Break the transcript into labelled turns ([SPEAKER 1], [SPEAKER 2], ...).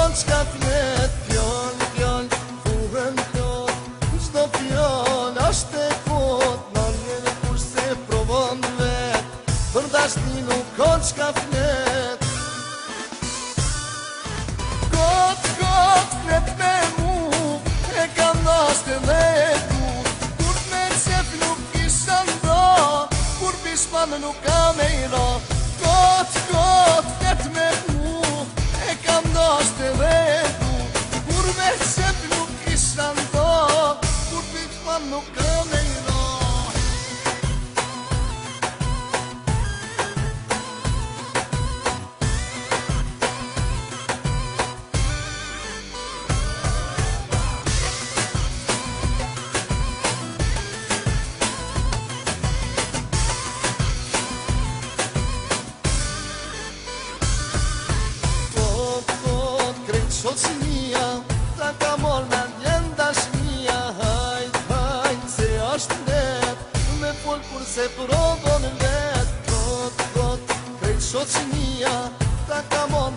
[SPEAKER 1] kanë qka flet, fjall, fuhen plot, qdo fjall ashtë e kot, në njëve kur se provon vet, për dashni nuk kanë qka flet. Kot, flet me mu, e kam dashtë edhe e du, kur me qef nuk kisha nda, kur bishman nuk kam e i ra. Kot, flet me mu, e kam dashtë edhe e du, kur me qef nuk kisha nda, kur bishman nuk kam e i ra. Shoqënia, ta ka mor me ndjen dashnia, hajt, se është net, me fol kur se provon vet. Kot, krejt shoqënia, ta ka mor